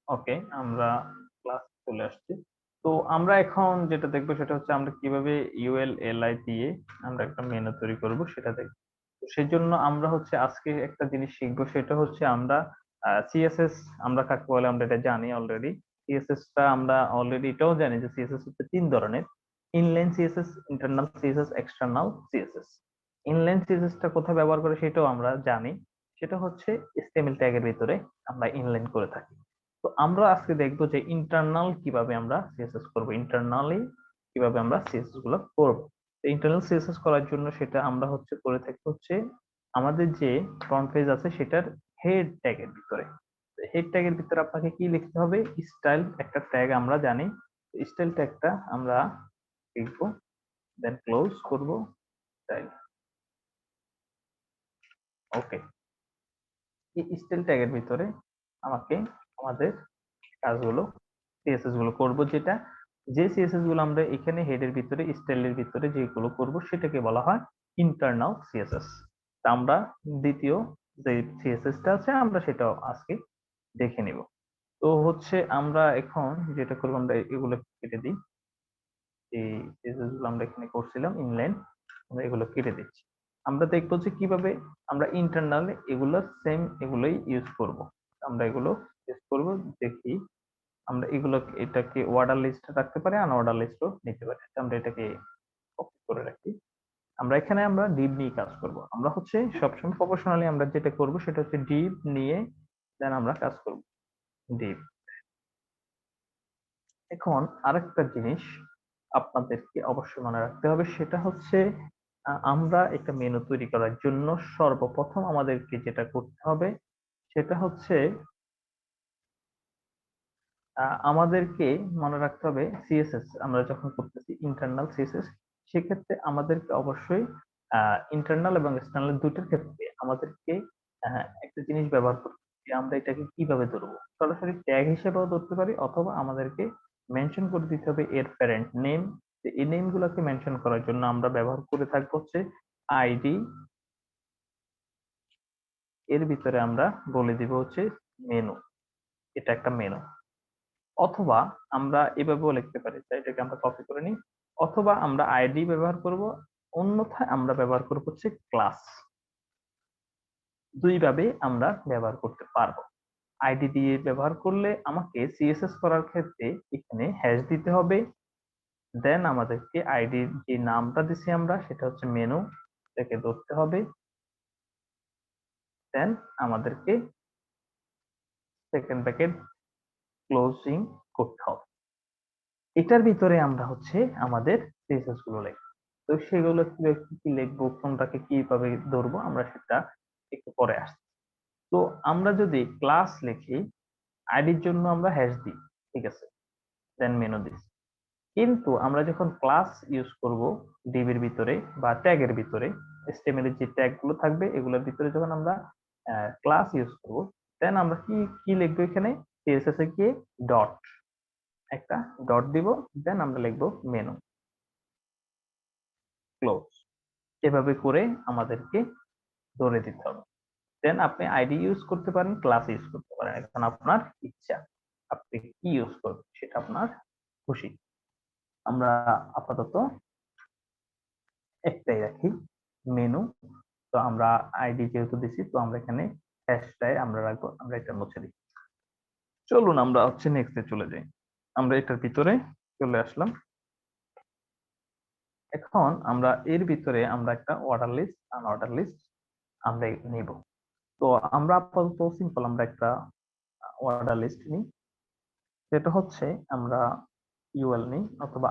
ওকে, আমরা ক্লাস চলে আসছি। তো আমরা এখন যেটা দেখবো সেটা হচ্ছে আমরা কিভাবে ULLI দিয়ে আমরা একটা মেনু তৈরি করব সেটা দেখব। তো সেজন্য আমরা হচ্ছে আজকে একটা জিনিস শিখবো সেটা হচ্ছে আমরা CSS আমরা কাকে বলে আমরা এটা জানি অলরেডি। CSS টা আমরা অলরেডি এটাও জানি যে CSS হচ্ছে ৩ ধরনের। Inline CSS, internal CSS, external CSS। Inline CSS টা কোথায় ব্যবহার করে সেটাও আমরা জানি। সেটা হচ্ছে HTML ট্যাগের ভিতরে আমরা ইনলাইন করে থাকি। তো আমরা আজকে দেখবো যে ইন্টারনাল কিভাবে আমরা সিএসএস করব, ইন্টারনালি কিভাবে আমরা সিএসএস গুলো করব। তো ইন্টারনাল সিএসএস করার জন্য সেটা আমরা হচ্ছে করে থাকি হচ্ছে আমাদের যে ফ্রন্ট পেজ আছে সেটার হেড ট্যাগের ভিতরে। হেড ট্যাগের ভিতরে আপনাকে কি লিখতে হবে, স্টাইল একটা ট্যাগ আমরা জানি। স্টাইল ট্যাগটা আমরা লিখবো, দেন ক্লোজ করব স্টাইল। ওকে, এই স্টাইল ট্যাগের ভিতরে আমাকে আমাদের কাজগুলো সিএসএস গুলো করব, যেটা যে সিএসএস গুলো আমরা এখানে হেডের ভিতরে স্টাইলের ভিতরে যেগুলো করব সেটাকে বলা হয় ইন্টারনাল সিএসএস। তা আমরা দ্বিতীয় যে সিএসএস টা আছে আমরা সেটাও আজকে দেখে নিব। তো হচ্ছে আমরা এখন যেটা করব আমরা এগুলো কেটে দিই, এই সিএসএস গুলো আমরা এখানে করছিলাম ইনলাইন, আমরা এগুলো কেটে দিচ্ছি। আমরা দেখবো যে কিভাবে আমরা ইন্টারনাল এগুলো সেম এগুলোই ইউজ করব। আমরা এগুলো ইউজ করব, দেখি আমরা এগুলো এটাকে অর্ডার লিস্টে রাখতে পারি, আনঅর্ডার লিস্টও নিতে পারি। আমরা এটাকে কপি করে রাখি। আমরা এখানে আমরা ডিভ নিয়ে কাজ করব। আমরা হচ্ছে সবসময় প্রফেশনালি আমরা যেটা করব সেটা হচ্ছে ডিভ নিয়ে দেন আমরা কাজ করব, ডিভ। এখন আরেকটা জিনিস আপনাদেরকে অবশ্যই মনে রাখতে হবে সেটা হচ্ছে আমরা একটা মেনু তৈরি করার জন্য সর্বপ্রথম আমাদেরকে যেটা করতে হবে সেটা হচ্ছে আমাদেরকে মনে রাখতে হবে সিএসএস আমরা যখন করতেছি ইন্টারনাল সিএসএস, সেক্ষেত্রে আমাদেরকে অবশ্যই ইন্টারনাল এবং এক্সটার্নাল দুটোর ক্ষেত্রে আমাদেরকে একটা জিনিস ব্যবহার করতে হবে যে আমরা এটাকে কিভাবে ধরবো। সরাসরি ট্যাগ হিসেবেও ধরতে পারি অথবা আমাদেরকে মেনশন করে দিতে হবে এর প্যারেন্ট নেম। এই নেম গুলোকে মেনশন করার জন্য আমরা ব্যবহার করে থাকবো হচ্ছে আইডি, এর ভিতরে আমরা বলে দিব হচ্ছে মেনু, এটা একটা মেনু। অথবা আমরা এভাবেও লিখতে পারি, তাই এটাকে আমরা কপি করে নিই। অথবা আমরা আইডি ব্যবহার করব, অন্যথায় আমরা ব্যবহার করব হচ্ছে ক্লাস। দুই ভাবে আমরা ব্যবহার করতে পারবো। আইডি দিয়ে ব্যবহার করলে আমাকে সিএসএস করার ক্ষেত্রে এখানে হ্যাশ দিতে হবে, দেন আমাদেরকে আইডির যে নামটা দিছি আমরা সেটা হচ্ছে মেনু, এটাকে ধরতে হবে, দেন আমাদেরকে সেকেন্ড ব্র্যাকেট ক্লোজিং করতে হবে। এটার ভিতরে আমরা হচ্ছে আমাদের সিএসএস গুলো লিখবো। তো সেগুলো কিভাবে কি কি লিখবো, কোনটাকে কিভাবে ধরবো আমরা সেটা একটু পরে আসছি। তো আমরা যদি ক্লাস লিখি, আইডির জন্য আমরা হ্যাশ দিই, ঠিক আছে, দেন মেনু দিই। কিন্তু আমরা যখন ক্লাস ইউজ করব ডিভ এর ভিতরে বা ট্যাগের ভিতরে, HTML এর যে ট্যাগ গুলো থাকবে এগুলোর ভিতরে যখন আমরা ক্লাস ইউজ করব, দেন আমরা কি কি লিখবো এখানে, সিএসএস এ গিয়ে ডট, একটা ডট দিব, দেন আমরা লিখবো মেনু ক্লোজ। এভাবে করে আমাদেরকে ধরে দিতে হবে। দেন আপনি আইডি ইউজ করতে পারেন, ক্লাস ইউজ করতে পারেন, এখন আপনার ইচ্ছা আপনি কি ইউজ করবেন সেটা আপনার খুশি। আমরা আপাতত একটাই রাখি, মেনু। তো আমরা আইডি যেহেতু দিছি তো আমরা এখানে হ্যাশটাই আমরা রাখবো, আমরা এটা মুছে দিই। চলুন আমরা হচ্ছে নেক্সটে চলে যাই। আমরা এটার ভিতরে চলে আসলাম। এখন আমরা এর ভিতরে আমরা একটা অর্ডার লিস্ট আনঅর্ডার লিস্ট আমরা নিব। তো আমরা আপাতত সিম্পল আমরা একটা অর্ডার লিস্ট নিই, সেটা হচ্ছে আমরা ইউএল নিই অথবা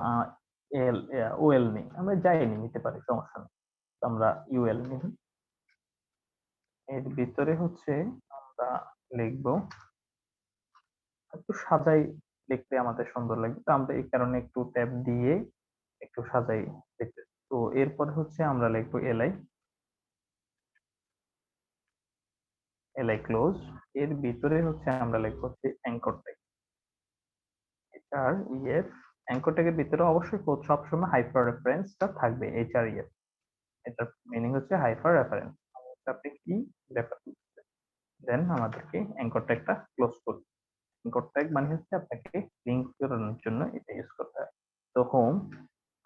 এল ওএল নিই, আমরা যাই নিতে পারি, সমস্যা নেই। তো আমরা ইউএল নিই, এর ভিতরে হচ্ছে আমরা লিখবো, একটু সাজাই, লিখতে আমাদের সুন্দর লাগবে তো আমরা এই কারণে একটু ট্যাব দিয়ে একটু সাজাই লিখতে। তো এরপর হচ্ছে আমরা লিখবো এলআই, এলআই ক্লোজ। এর ভিতরে হচ্ছে আমরা লিখবো হচ্ছে অ্যাঙ্কর ট্যাগ, এটার ইএফ। অ্যাঙ্কর ট্যাগের ভিতরে অবশ্যই সবসময় হাইপার রেফারেন্সটা থাকবে, HREF, এটার মিনিং হচ্ছে হাইপার রেফারেন্স, আপনি কি রেফার, দেন আমাদেরকে অ্যাঙ্কর ট্যাগটা ক্লোজ করতে। ইম্পোর্ট ট্যাগ মানে হচ্ছে আপনাকে লিংক করানোর জন্য এটা ইউজ করতে হয়। তো হোম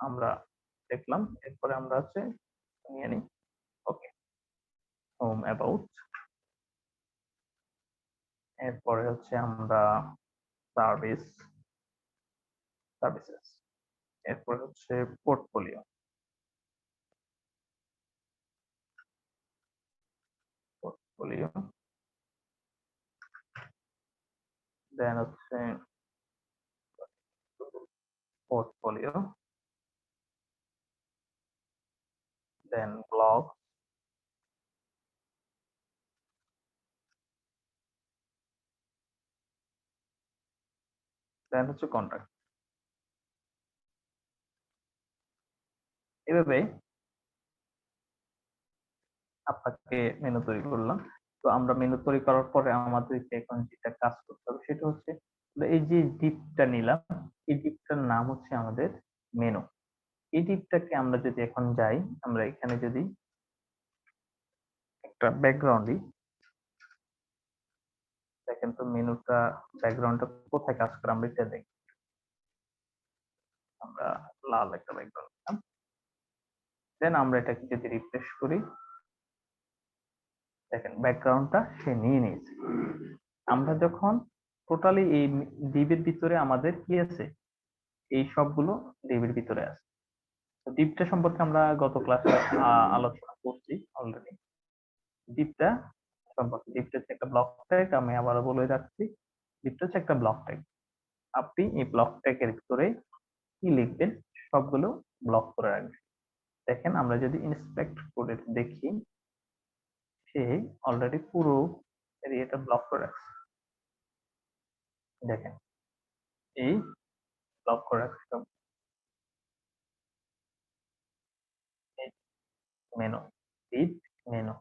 আমরা দেখলাম, এরপরে আমরা হচ্ছে নিয়ে নিই। ওকে, হোম অ্যাবাউট, এরপরে হচ্ছে আমরা সার্ভিস, সার্ভিসেস, এরপর হচ্ছে পোর্টফোলিও, পোর্টফোলিও, দেন হচ্ছে পোর্টফোলিও, দেন ব্লগ, দেন হচ্ছে কন্ট্যাক্ট। এভাবে আপনাকে মেনু তৈরি করলাম। তো আমরা মেনু তৈরি করার পরে আমাদেরকে এখন যেটা কাজ করতে হবে সেটা হচ্ছে এই যে ডিপটা নিলাম, এই ডিপটার নাম হচ্ছে আমাদের মেনু। এই ডিপটাকে আমরা যদি এখন যাই, আমরা এখানে যদি একটা ব্যাকগ্রাউন্ড দিই, দেখেন তো মেনুটা ব্যাকগ্রাউন্ডটা কোথায় কাজ করে আমরা এটা দেখি। আমরা লাল একটা ব্যাকগ্রাউন্ড দিলাম, দেন আমরা এটাকে যদি রিফ্রেশ করি, দেখেন ব্যাকগ্রাউন্ডটা সে নিয়ে নিয়েছে। আমরা যখন টোটালি এই ডিবের ভিতরে আমাদের কি আছে, এই সবগুলো ডিবের ভিতরে আছে। তো ডিপটা সম্পর্কে আমরা গত ক্লাসে আলোচনা করছি অলরেডি। ডিপটা সম্পর্কে, ডিপটা হচ্ছে একটা ব্লক ট্যাগ, আমি আবারও বলে রাখছি, ডিপটা হচ্ছে একটা ব্লক ট্যাগ। আপনি এই ব্লক ট্যাগের ভিতরে কি লিখবেন সবগুলো ব্লক করে রাখবেন। দেখেন আমরা যদি ইন্সপেক্ট করে দেখি, সে অলরেডি পুরো এরিয়াটা ব্লক করে রাখছে। দেখেন এই ব্লক করে রাখছে সব। মেনু, ডিপ, মেনু,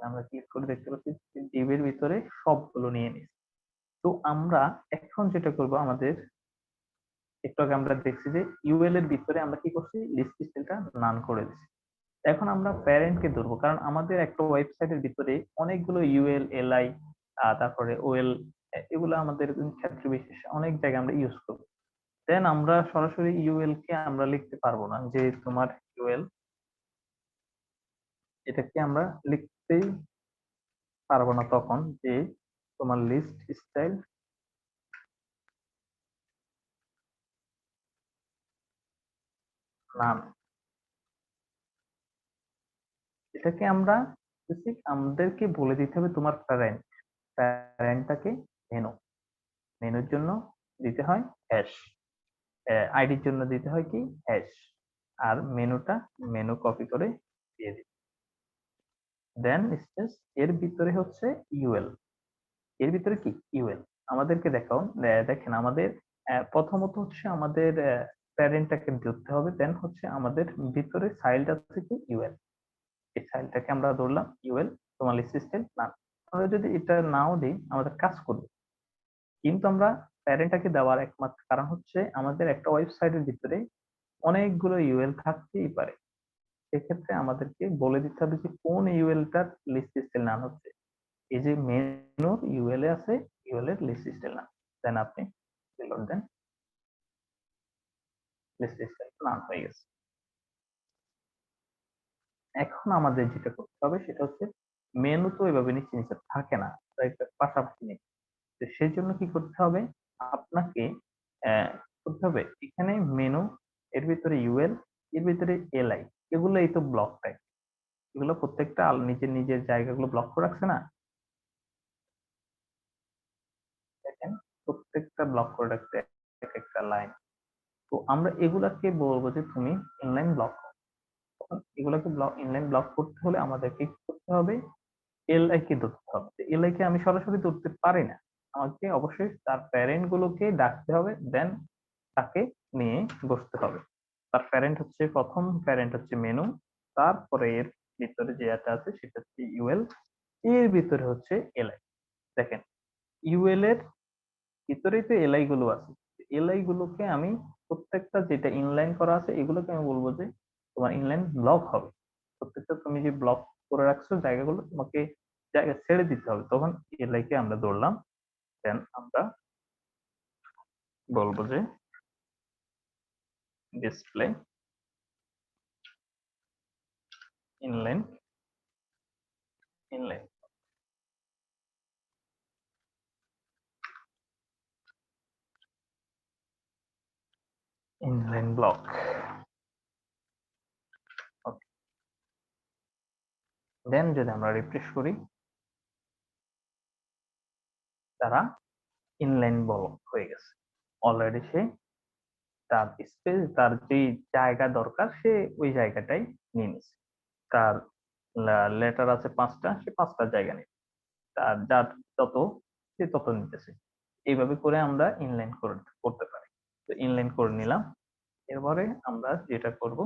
আমরা ক্লিক করে দেখতে পাচ্ছি ডিবের ভিতরে সবগুলো নিয়ে নিচ্ছে। তো আমরা এখন যেটা করব, আমাদের একটু আগে আমরা দেখছি যে ইউএল এর ভিতরে আমরা কি করছি, লিস্ট স্টাইলটা নান করে দিচ্ছি। এখন আমরা প্যারেন্টকে ধরবো, কারণ আমাদের একটা ওয়েবসাইটের ভিতরে অনেকগুলো ইউএল, এলআই, তারপরে ওএল, এগুলো আমাদের ক্ষেত্রে বিশেষ অনেক জায়গায় আমরা ইউজ করবো। দেন আমরা সরাসরি ইউএল কে আমরা লিখতে পারবো না, যে তোমার ইউএল, এটাকে আমরা লিখতেই পারবো না তখন যে তোমার লিস্ট স্টাইল নাম। এটাকে আমরা আমাদেরকে বলে দিতে হবে তোমার প্যারেন্ট, প্যারেন্টটাকে মেনু, মেনুর জন্য দিতে হয় হ্যাশ, আইডির জন্য দিতে হয় কি হ্যাশ, আর মেনুটা মেনু কপি করে দিয়ে দিই। দেন স্পেস, এর ভিতরে হচ্ছে ইউএল, এর ভিতরে কি ইউএল আমাদেরকে দেখাও। দেখেন আমাদের প্রথমত হচ্ছে আমাদের প্যারেন্টটাকে ধরতে হবে, দেন হচ্ছে আমাদের ভিতরে চাইল্ড আছে কি ইউএল, এই চাইল্ডটাকে আমরা ধরলাম ইউএল, তোমার সিস্টেম না। আমরা যদি এটা নাও দিই আমাদের কাজ করবে, কিন্তু আমরা প্যারেন্টটাকে দেওয়ার একমাত্র কারণ হচ্ছে আমাদের একটা ওয়েবসাইটের ভিতরে অনেকগুলো ইউএল থাকতেই পারে। সেক্ষেত্রে আমাদেরকে বলে দিতে হবে যে কোন ইউএলটার লিস্ট স্টাইল নাম হচ্ছে এই যে মেনুর ইউএল এ আছে, ইউএল এর লিস্ট স্টাইল নাম। দেন আপনি রিলোড দেন, লিস্ট স্টাইল নাম হয়ে গেছে। এখন আমাদের যেটা করতে হবে সেটা হচ্ছে মেনু তো এভাবে নিচে নিচে থাকে না, তাই একটা পাশাপাশি নেই। তো সেই জন্য কি করতে হবে, আপনাকে করতে হবে এখানে মেনু, এর ভিতরে ইউএল, এর ভিতরে এলআই, এগুলো এই তো ব্লক টাইপ, এগুলো প্রত্যেকটা নিজের নিজের জায়গাগুলো ব্লক করে রাখছে না, দেখেন প্রত্যেকটা ব্লক করে রাখছে এক একটা লাইন। তো আমরা এগুলাকে বলবো যে তুমি ইনলাইন ব্লক। তখন এগুলাকে ব্লক, ইনলাইন ব্লক করতে হলে আমাদেরকে কি করতে হবে, এলআই কে ধরতে হবে। এলআই কে আমি সরাসরি ধরতে পারি না, আমাকে অবশ্যই তার প্যারেন্ট গুলোকে ডাকতে হবে, দেন তাকে নিয়ে বসতে হবে। তার প্যারেন্ট হচ্ছে, প্রথম প্যারেন্ট হচ্ছে মেনু, তারপরে এর ভিতরে যেটা আছে সেটা হচ্ছে ইউএল, এর ভিতরে হচ্ছে এলআই। দেখেন ইউএল এর ভিতরেই তো এলআই গুলো আছে, এলআই গুলোকে আমি প্রত্যেকটা যেটা ইনলাইন করা আছে এগুলোকে আমি বলবো যে তোমার ইনলাইন ব্লক হবে। প্রত্যেকটা তুমি যে ব্লক করে রাখছো জায়গাগুলো তোমাকে জায়গা ছেড়ে দিতে হবে, তখন এলআই কে আমরা ধরলাম। দেন আমরা বলবো যে display inline inline inline block. Then যদি আমরা রিফ্রেশ করি, তারা ইনলাইন ব্লক হয়ে গেছে। অলরেডি সে তার স্পেস, তার যে জায়গা দরকার সে ওই জায়গাটাই নিয়ে নিছে। তার লেটার আছে 5টা, সে 5টার জায়গা নেই, তার যার যত সে তত নিতেছে। এইভাবে করে আমরা ইনলাইন করতে পারি। তো ইনলাইন করে নিলাম। এরপরে আমরা যেটা করব,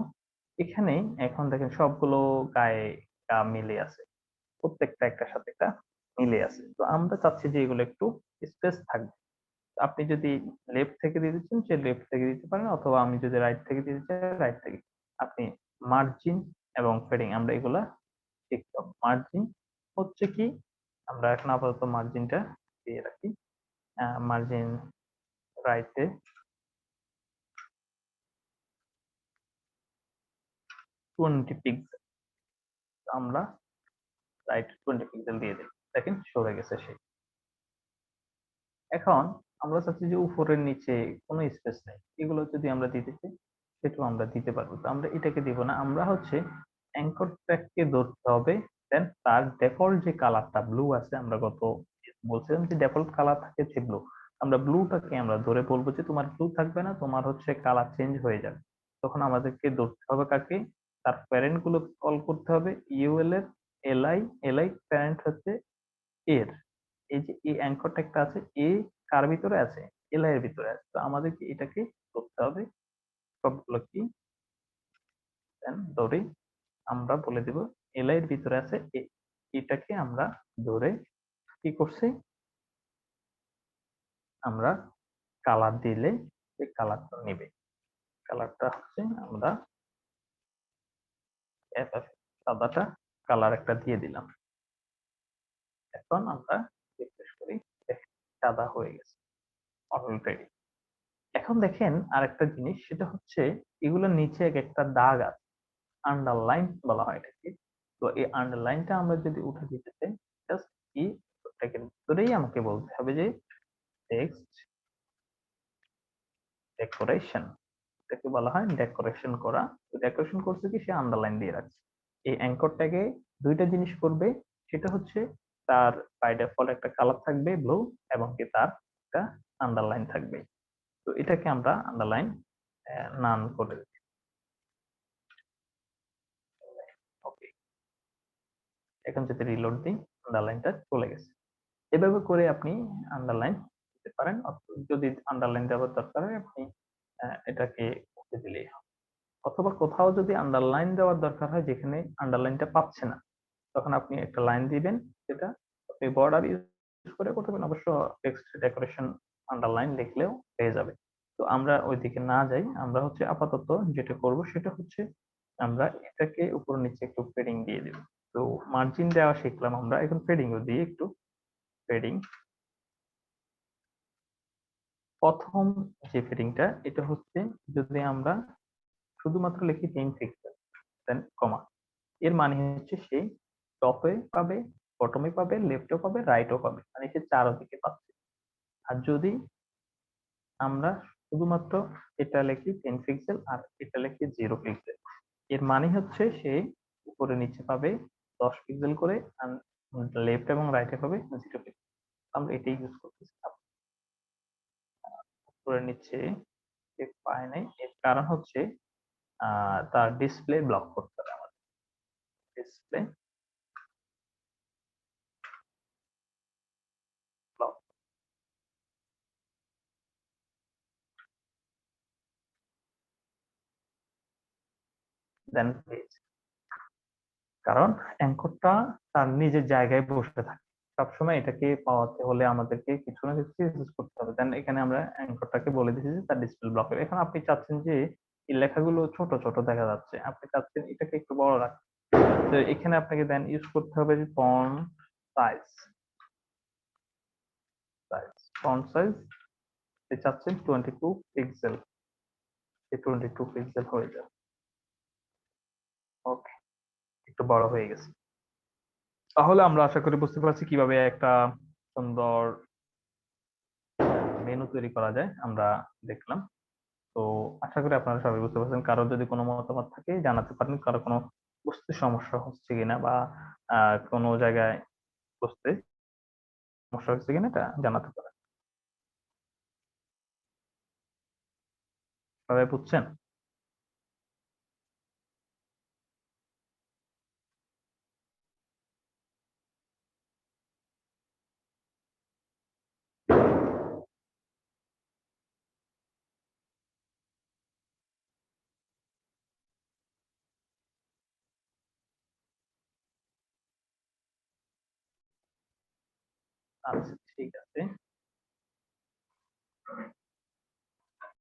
এখানে এখন দেখেন সবগুলো গায়ে গা মিলে আছে, প্রত্যেকটা একটার সাথে একটা মিলে আছে। তো আমরা চাচ্ছি যে এগুলো একটু স্পেস থাকবে। আপনি যদি লেফট থেকে দিতে চান সে লেফট থেকে দিতে পারেন, অথবা আমি যদি রাইট থেকে দিতে চাই রাইট থেকে। আপনি মার্জিন এবং ফেডিং আমরা এগুলা শিখতাম। মার্জিন হচ্ছে কি, আমরা এখন আপাতত মার্জিনটা দিয়ে রাখি। মার্জিন রাইটে 20 পিক্সেল, আমরা রাইট 20 পিক্সেল দিয়ে দিই। দেখেন সরে গেছে সে। এখন আমরা চাচ্ছি যে উপরের নিচে কোনো স্পেস নেই, এগুলো যদি আমরা দিতে চাই সেটাও আমরা দিতে পারবো। তো আমরা এটাকে দিব না, আমরা হচ্ছে অ্যাঙ্কর ট্যাগকে ধরতে হবে। দেন তার ডিফল্ট যে কালারটা ব্লু আছে, আমরা গত বলছিলাম যে ডিফল্ট কালার থাকে যে ব্লু, আমরা ব্লুটাকে আমরা ধরে বলবো যে তোমার ব্লু থাকবে না, তোমার হচ্ছে কালার চেঞ্জ হয়ে যাবে। তখন আমাদেরকে ধরতে হবে কাকে, তার প্যারেন্ট গুলো কল করতে হবে। ইউএল এর এলআই, এলআই প্যারেন্ট হচ্ছে এর, এই যে এই অ্যাঙ্কর ট্যাগটা আছে এ কার ভিতরে আছে, এলআই এর ভিতরে আছে। তো আমাদেরকে এটাকে করতে হবে সবগুলো কি, দেন ধরে আমরা বলে দেব এলআই এর ভিতরে আছে এ। এটাকে আমরা ধরে কি করছি, আমরা কালার দিলে এই কালারটা নেবে। কালারটা হচ্ছে আমরা এফএফ সাদাটা কালার একটা দিয়ে দিলাম। এখন আমরা রিফ্রেশ করি, সাদা হয়ে গেছে অলরেডি। এখন দেখেন আরেকটা জিনিস, সেটা হচ্ছে এগুলোর নিচে এক একটা দাগ আছে, আন্ডারলাইন বলা হয় এটাকে। তো এই আন্ডারলাইনটা আমরা যদি উঠে দিতে চাই, জাস্ট কি ওটাকে ধরেই আমাকে বলতে হবে যে টেক্সট ডেকোরেশন, এটাকে বলা হয় ডেকোরেশন করা। তো ডেকোরেশন করছে কি, সে আন্ডারলাইন দিয়ে রাখছে। এই অ্যাঙ্কর ট্যাগে দুইটা জিনিস করবে, সেটা হচ্ছে তার বাই ডিফল্ট একটা কালার থাকবে ব্লু, এবং কি তার একটা আন্ডারলাইন থাকবে। তো এটাকে আমরা আন্ডারলাইন নান করে দিই। ওকে, এখন যদি রিলোড দিই আন্ডারলাইনটা চলে গেছে। এভাবে করে আপনি আন্ডারলাইন দিতে পারেন। যদি আন্ডারলাইন দেওয়ার দরকার হয় আপনি এটাকে উঠে দিলেই হবে। অথবা কোথাও যদি আন্ডারলাইন দেওয়ার দরকার হয় যেখানে আন্ডারলাইনটা পাচ্ছে না, তখন আপনি একটা লাইন দিবেন, যেটা আপনি বর্ডার ইউজ করে করতে পারেন। অবশ্য টেক্সট ডেকোরেশন আন্ডারলাইন লিখলেও পেয়ে যাবে। তো আমরা ওইদিকে না যাই, আমরা হচ্ছে আপাতত যেটা করব সেটা হচ্ছে আমরা এটাকে উপর নিচে একটু ফেডিং দিয়ে দিব। তো মার্জিন দেওয়া শিখলাম আমরা, এখন ফেডিং ও দিয়ে একটু ফেডিং। প্রথম যে ফেডিংটা এটা হচ্ছে, যদি আমরা শুধুমাত্র লিখি 10 পিক্সেল দেন কমা, এর মানে হচ্ছে সে টপে পাবে, বটমে পাবে, লেফটও পাবে, রাইটও পাবে, মানে সে চারদিকে পাচ্ছে। আর যদি আমরা শুধুমাত্র এটা লিখি 10 পিক্সেল আর এটা লিখি 0 পিক্সেল, এর মানে হচ্ছে সে উপরে নিচে পাবে 10 পিক্সেল করে, আর লেফট এবং রাইটে পাবে 0 পিক্সেল। আমরা এটাই ইউজ করতেছি। উপরে নিচে পায় নাই, এর কারণ হচ্ছে তার ডিসপ্লে ব্লক করতে হবে আমাদের। ডিসপ্লে ব্লক, দেন পেজ। কারণ অ্যাঙ্করটা তার নিজের জায়গায় বসে থাকে, সবসময় এটাকে পাওয়াতে হলে আমাদেরকে কিছু না কিছু ইউজ করতে হবে। দেন এখানে আমরা অ্যাঙ্করটাকে বলে দিচ্ছি যে তার ডিসপ্লে ব্লক। এখন আপনি চাচ্ছেন যে এই লেখাগুলো ছোট ছোট দেখা যাচ্ছে, আপনি চাচ্ছেন এটাকে একটু বড় রাখতে। তো এখানে আপনাকে দেন ইউজ করতে হবে যে ফন্ট সাইজ, ফন্ট সাইজ চাচ্ছেন 22 পিক্সেল, 22 পিক্সেল হয়ে যাবে। ওকে, একটু বড় হয়ে গেছে। তাহলে আমরা আশা করি বুঝতে পারছি কিভাবে একটা সুন্দর মেনু তৈরি করা যায়, আমরা দেখলাম। তো আশা করি আপনারা সবাই বুঝতে পারছেন। কারো যদি কোনো মতামত থাকে জানাতে পারেন, কারো কোনো বুঝতে সমস্যা হচ্ছে কিনা বা কোনো জায়গায় বুঝতে সমস্যা হচ্ছে কিনা এটা জানাতে পারেন। সবাই বুঝছেন? আচ্ছা, ঠিক আছে।